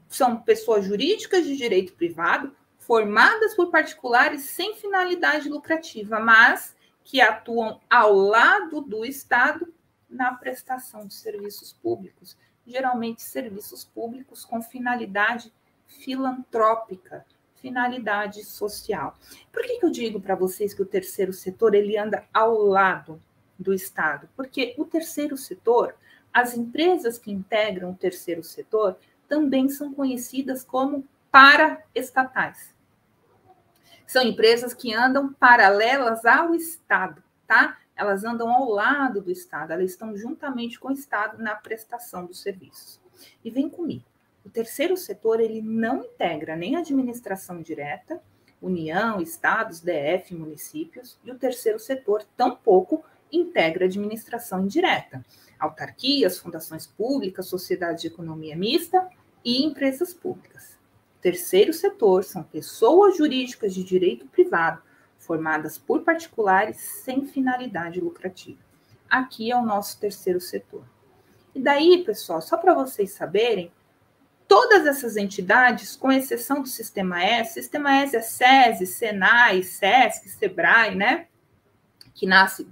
São pessoas jurídicas de direito privado, formadas por particulares sem finalidade lucrativa, mas que atuam ao lado do Estado na prestação de serviços públicos, geralmente serviços públicos com finalidade filantrópica, finalidade social. Por que eu digo para vocês que o terceiro setor ele anda ao lado do Estado? Porque o terceiro setor, as empresas que integram o terceiro setor também são conhecidas como paraestatais. São empresas que andam paralelas ao Estado, tá? Elas andam ao lado do Estado, elas estão juntamente com o Estado na prestação dos serviços. E vem comigo. O terceiro setor, ele não integra nem a administração direta, União, estados, DF, municípios, e o terceiro setor tampouco integra a administração indireta, autarquias, fundações públicas, sociedades de economia mista e empresas públicas. O terceiro setor são pessoas jurídicas de direito privado, formadas por particulares sem finalidade lucrativa. Aqui é o nosso terceiro setor. E daí, pessoal, só para vocês saberem, todas essas entidades, com exceção do Sistema S é SESI, SENAI, SESC, SEBRAE, né? Que nasce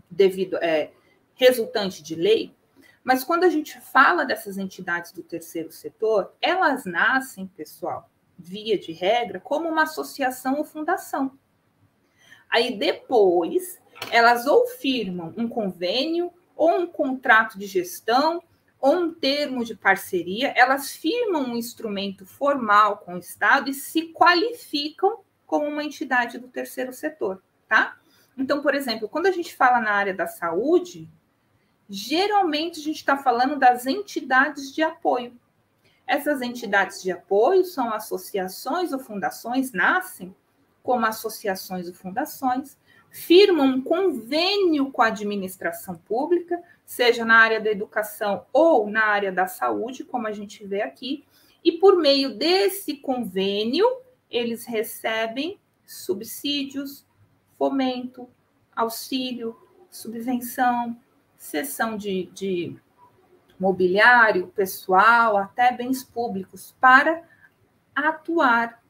resultante de lei. Mas quando a gente fala dessas entidades do terceiro setor, elas nascem, pessoal, via de regra, como uma associação ou fundação. Aí depois, elas ou firmam um convênio, ou um contrato de gestão, ou um termo de parceria, elas firmam um instrumento formal com o Estado e se qualificam como uma entidade do terceiro setor, tá? Então, por exemplo, quando a gente fala na área da saúde, geralmente a gente está falando das entidades de apoio. Essas entidades de apoio são associações ou fundações, nascem como associações ou fundações, firmam um convênio com a administração pública, seja na área da educação ou na área da saúde, como a gente vê aqui, e por meio desse convênio, eles recebem subsídios, fomento, auxílio, subvenção, cessão de mobiliário, pessoal, até bens públicos, para atuar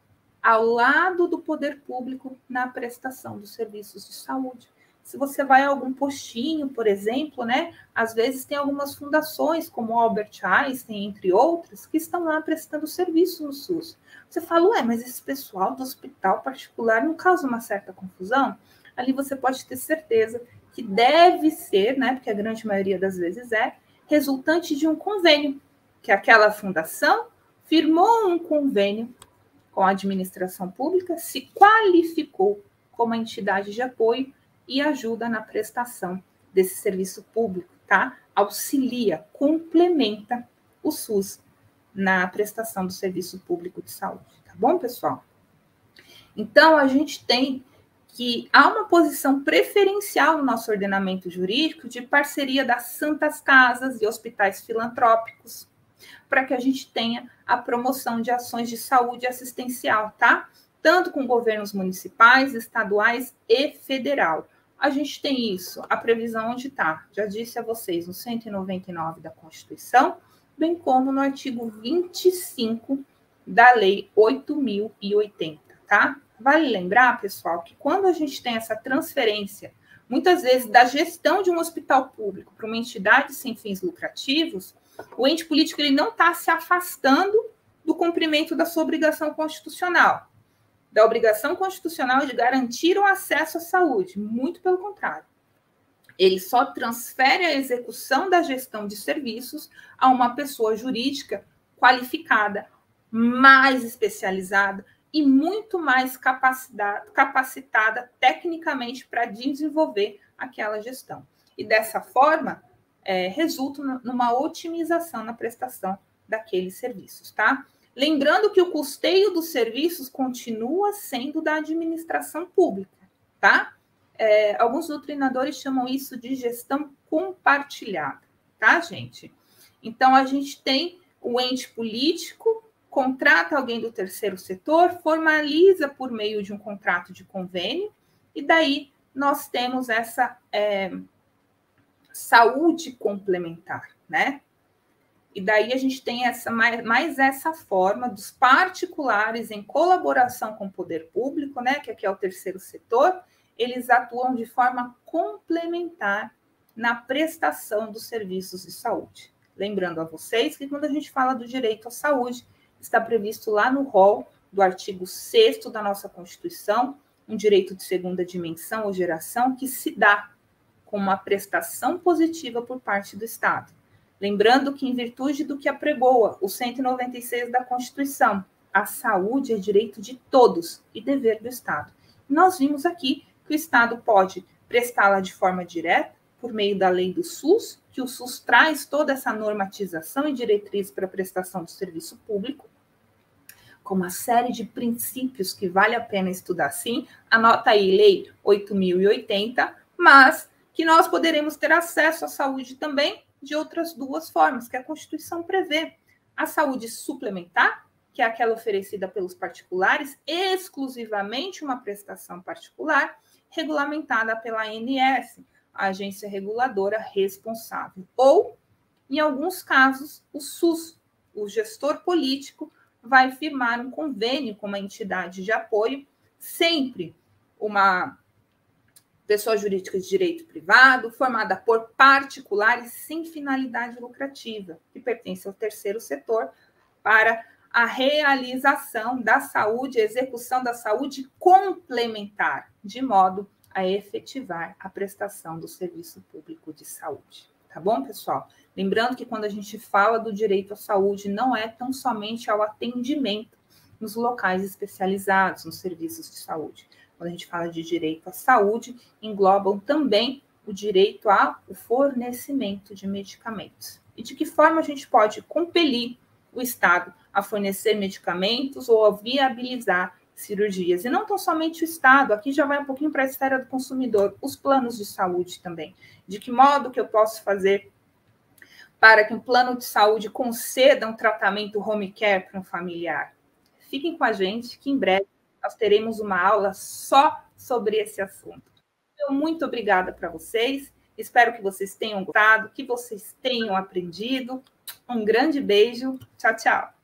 ao lado do poder público na prestação dos serviços de saúde, Se você vai a algum postinho, por exemplo, né? Às vezes tem algumas fundações, como Albert Einstein, entre outras, que estão lá prestando serviço no SUS. Você fala, ué, mas esse pessoal do hospital particular não causa uma certa confusão? Ali você pode ter certeza que deve ser, né? Porque a grande maioria das vezes é, resultante de um convênio, que aquela fundação firmou um convênio com a administração pública, se qualificou como entidade de apoio e ajuda na prestação desse serviço público, tá? Auxilia, complementa o SUS na prestação do serviço público de saúde, tá bom, pessoal? Então, a gente tem que há uma posição preferencial no nosso ordenamento jurídico de parceria das santas casas e hospitais filantrópicos, para que a gente tenha a promoção de ações de saúde assistencial, tá? Tanto com governos municipais, estaduais e federal. A gente tem isso, a previsão onde está, já disse a vocês, no 199 da Constituição, bem como no artigo 25 da Lei 8.080, tá? Vale lembrar, pessoal, que quando a gente tem essa transferência, muitas vezes da gestão de um hospital público para uma entidade sem fins lucrativos, o ente político ele não está se afastando do cumprimento da sua obrigação constitucional, da obrigação constitucional de garantir o acesso à saúde. Muito pelo contrário. Ele só transfere a execução da gestão de serviços a uma pessoa jurídica qualificada, mais especializada e muito mais capacitada tecnicamente para desenvolver aquela gestão. E dessa forma, resulta numa otimização na prestação daqueles serviços, tá? Lembrando que o custeio dos serviços continua sendo da administração pública, tá? Alguns doutrinadores chamam isso de gestão compartilhada, tá, gente? Então, a gente tem o ente político, contrata alguém do terceiro setor, formaliza por meio de um contrato de convênio, e daí nós temos essa saúde complementar, né? E daí a gente tem mais essa forma dos particulares em colaboração com o poder público, né? Que aqui é o terceiro setor, eles atuam de forma complementar na prestação dos serviços de saúde. Lembrando a vocês que quando a gente fala do direito à saúde, está previsto lá no rol do artigo 6º da nossa Constituição, um direito de segunda dimensão ou geração que se dá com uma prestação positiva por parte do Estado. Lembrando que, em virtude do que apregoa o 196 da Constituição, a saúde é direito de todos e dever do Estado. Nós vimos aqui que o Estado pode prestá-la de forma direta, por meio da lei do SUS, que o SUS traz toda essa normatização e diretriz para a prestação do serviço público, com uma série de princípios que vale a pena estudar sim. Anota aí, Lei 8.080, mas que nós poderemos ter acesso à saúde também de outras duas formas, que a Constituição prevê. A saúde suplementar, que é aquela oferecida pelos particulares, exclusivamente uma prestação particular, regulamentada pela ANS, a agência reguladora responsável. Ou, em alguns casos, o SUS, o gestor político, vai firmar um convênio com uma entidade de apoio, sempre uma pessoa jurídica de direito privado, formada por particulares sem finalidade lucrativa, que pertence ao terceiro setor, para a realização da saúde, execução da saúde complementar, de modo a efetivar a prestação do serviço público de saúde. Tá bom, pessoal? Lembrando que quando a gente fala do direito à saúde, não é tão somente ao atendimento nos locais especializados, nos serviços de saúde. Quando a gente fala de direito à saúde, englobam também o direito ao fornecimento de medicamentos. E de que forma a gente pode compelir o Estado a fornecer medicamentos ou a viabilizar cirurgias. E não tão somente o Estado, aqui já vai um pouquinho para a esfera do consumidor, os planos de saúde também. De que modo que eu posso fazer para que um plano de saúde conceda um tratamento home care para um familiar? Fiquem com a gente, que em breve nós teremos uma aula só sobre esse assunto. Então, muito obrigada para vocês. Espero que vocês tenham gostado, que vocês tenham aprendido. Um grande beijo. Tchau, tchau.